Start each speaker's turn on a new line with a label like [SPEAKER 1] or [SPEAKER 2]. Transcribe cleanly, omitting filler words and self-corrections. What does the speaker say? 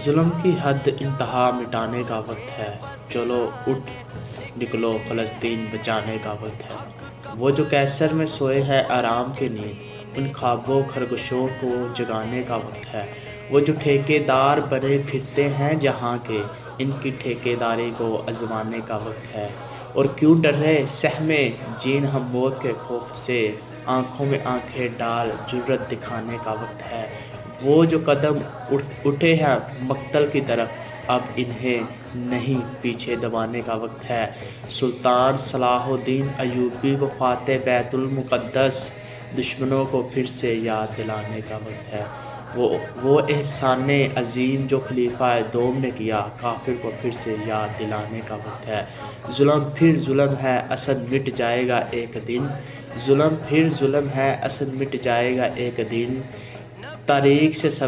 [SPEAKER 1] ظلم کی حد انتہا مٹانے کا وقت ہے، چلو اٹھ نکلو فلسطین بچانے کا وقت ہے۔ وہ جو کیسر میں سوئے ہیں آرام کی نیند، ان خوابوں خرگوشوں کو جگانے کا وقت ہے۔ وہ جو ٹھیکے دار بنے پھرتے ہیں جہاں کے، ان کی ٹھیکے داری کو آزمانے کا وقت ہے۔ اور کیوں ڈر رہے سہمے جین ہم موت کے خوف سے، آنکھوں میں آنکھیں ڈال جرأت دکھانے کا وقت ہے۔ وہ جو قدم اٹھے ہیں مقتل کی طرف، اب انہیں نہیں پیچھے دبانے کا وقت ہے۔ سلطان صلاح الدین ایوبی کو فاتح بیت المقدس، دشمنوں کو پھر سے یاد دلانے کا وقت ہے۔ وہ احسان عظیم جو خلیفہ دوم نے کیا، کافر کو پھر سے یاد دلانے کا وقت ہے۔ ظلم پھر ظلم ہے، اسد مٹ جائے گا ایک دن، ظلم پھر ظلم ہے، اسد مٹ جائے گا ایک دن، تاریخ سے